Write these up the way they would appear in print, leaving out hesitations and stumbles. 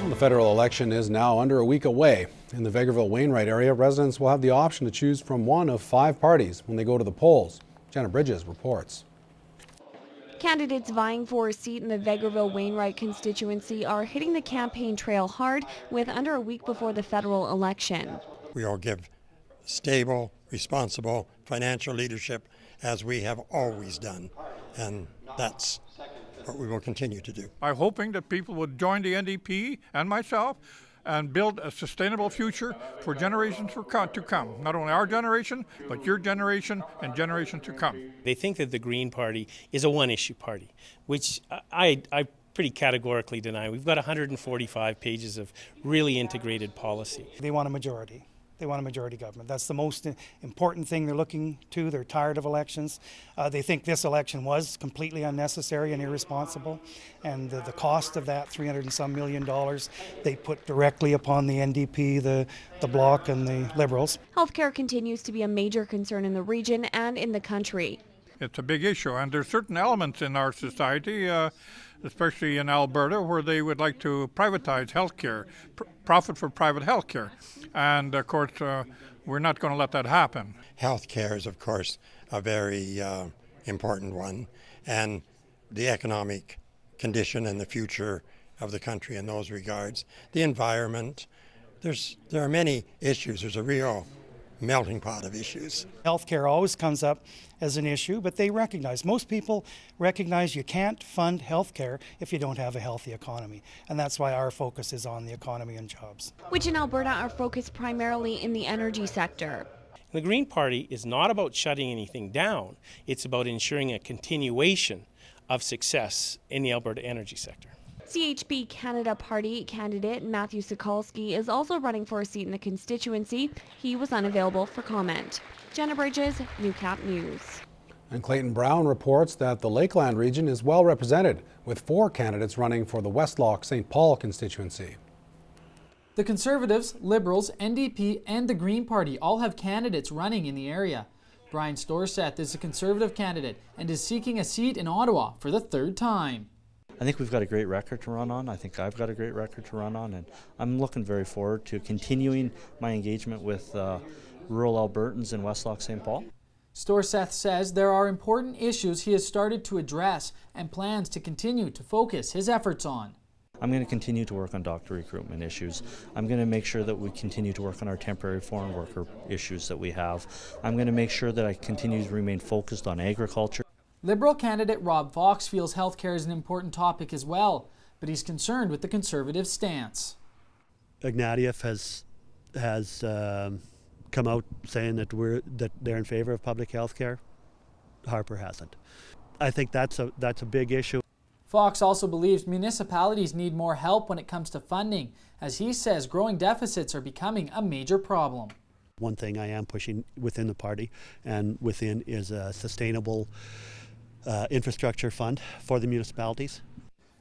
The federal election is now under a week away. In the Vegriville-Wainwright area, residents will have the option to choose from one of 5 parties when they go to the polls. Jenna Bridges reports. Candidates vying for a seat in the Vegriville-Wainwright constituency are hitting the campaign trail hard with under a week before the federal election. We all give stable, responsible financial leadership as we have always done, and that's what we will continue to do. I'm hoping that people would join the NDP and myself and build a sustainable future for generations to come. Not only our generation, but your generation and generations to come. They think that the Green Party is a one-issue party, which I pretty categorically deny. We've got 145 pages of really integrated policy. They want a majority. They want a majority government. That's the most important thing they're looking to. They're tired of elections. They think this election was completely unnecessary and irresponsible, and the cost of that $300 and some million they put directly upon the NDP, the Bloc, and the Liberals. Healthcare continues to be a major concern in the region and in the country. It's a big issue, and there's certain elements in our society, especially in Alberta, where they would like to privatize healthcare, profit for private healthcare. And of course, we're not going to let that happen. Healthcare is, of course, a very important one, and the economic condition and the future of the country in those regards. The environment, there are many issues. There's a real melting pot of issues. Healthcare always comes up as an issue, but most people recognize you can't fund healthcare if you don't have a healthy economy. And that's why our focus is on the economy and jobs. Which in Alberta are focused primarily in the energy sector. The Green Party is not about shutting anything down. It's about ensuring a continuation of success in the Alberta energy sector. CHP Canada Party candidate Matthew Sokolsky is also running for a seat in the constituency. He was unavailable for comment. Jenna Bridges, Newcap News. And Clayton Brown reports that the Lakeland region is well represented, with 4 candidates running for the Westlock St. Paul constituency. The Conservatives, Liberals, NDP, and the Green Party all have candidates running in the area. Brian Storseth is a Conservative candidate and is seeking a seat in Ottawa for the 3rd time. I think we've got a great record to run on. I think I've got a great record to run on, and I'm looking very forward to continuing my engagement with rural Albertans in Westlock St. Paul. Storseth says there are important issues he has started to address and plans to continue to focus his efforts on. I'm going to continue to work on doctor recruitment issues. I'm going to make sure that we continue to work on our temporary foreign worker issues that we have. I'm going to make sure that I continue to remain focused on agriculture. Liberal candidate Rob Fox feels healthcare is an important topic as well, but he's concerned with the Conservative stance. Ignatieff has come out saying that they're in favor of public health care. Harper hasn't. I think that's a big issue. Fox also believes municipalities need more help when it comes to funding, as he says growing deficits are becoming a major problem. One thing I am pushing within the party and within is a sustainable infrastructure fund for the municipalities.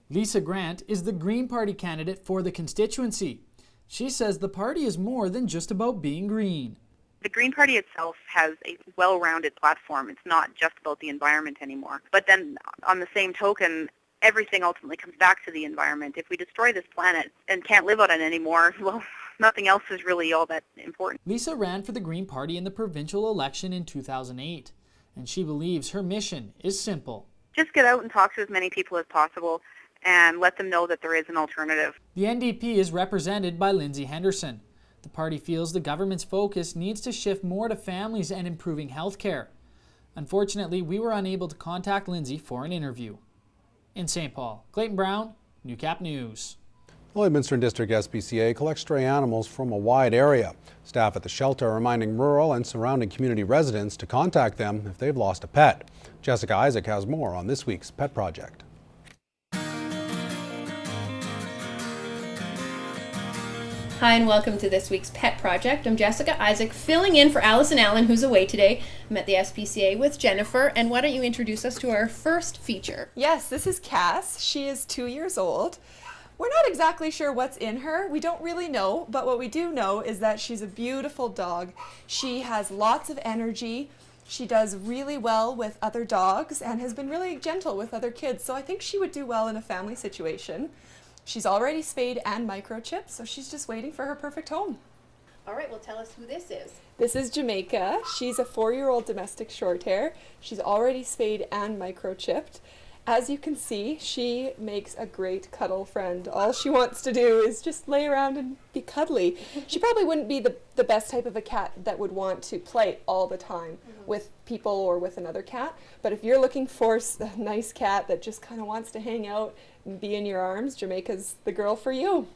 Lisa Grant is the Green Party candidate for the constituency. She says the party is more than just about being green. The Green Party itself has a well-rounded platform. It's not just about the environment anymore. But then on the same token, everything ultimately comes back to the environment. If we destroy this planet and can't live on it anymore, well, nothing else is really all that important. Lisa ran for the Green Party in the provincial election in 2008, and she believes her mission is simple. Just get out and talk to as many people as possible and let them know that there is an alternative. The NDP is represented by Lindsay Henderson. The party feels the government's focus needs to shift more to families and improving health care. Unfortunately, we were unable to contact Lindsay for an interview. In St. Paul, Clayton Brown, Newcap News. The Lloydminster District SPCA collects stray animals from a wide area. Staff at the shelter are reminding rural and surrounding community residents to contact them if they've lost a pet. Jessica Isaac has more on this week's Pet Project. Hi and welcome to this week's Pet Project. I'm Jessica Isaac, filling in for Allison Allen, who's away today. I'm at the SPCA with Jennifer, and why don't you introduce us to our first feature? Yes, this is Cass. She is 2 years old. We're not exactly sure what's in her. We don't really know, but what we do know is that she's a beautiful dog. She has lots of energy. She does really well with other dogs and has been really gentle with other kids, so I think she would do well in a family situation. She's already spayed and microchipped, so she's just waiting for her perfect home. All right, well, tell us who this is. This is Jamaica. She's a 4-year-old domestic shorthair. She's already spayed and microchipped. As you can see, she makes a great cuddle friend. All she wants to do is just lay around and be cuddly. She probably wouldn't be the best type of a cat that would want to play all the time with people or with another cat. But if you're looking for a nice cat that just kind of wants to hang out and be in your arms, Jamaica's the girl for you.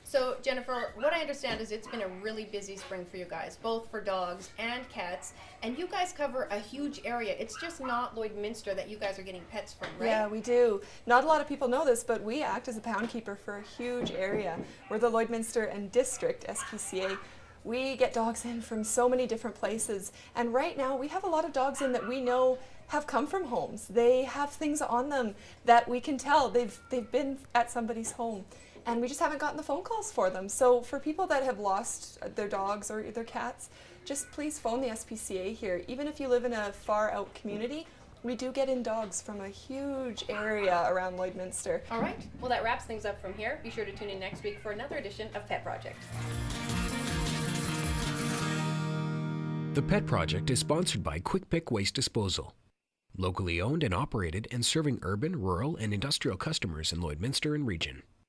So, Jennifer, what I understand is it's been a really busy spring for you guys, both for dogs and cats, and you guys cover a huge area. It's just not Lloydminster that you guys are getting pets from, right? Yeah, we do. Not a lot of people know this, but we act as a pound keeper for a huge area. We're the Lloydminster and District SPCA. We get dogs in from so many different places, and right now we have a lot of dogs in that we know have come from homes. They have things on them that we can tell they've been at somebody's home. And we just haven't gotten the phone calls for them. So for people that have lost their dogs or their cats, just please phone the SPCA here. Even if you live in a far out community, we do get in dogs from a huge area around Lloydminster. All right, well, that wraps things up from here. Be sure to tune in next week for another edition of Pet Project. The Pet Project is sponsored by Quick Pick Waste Disposal. Locally owned and operated and serving urban, rural, and industrial customers in Lloydminster and region.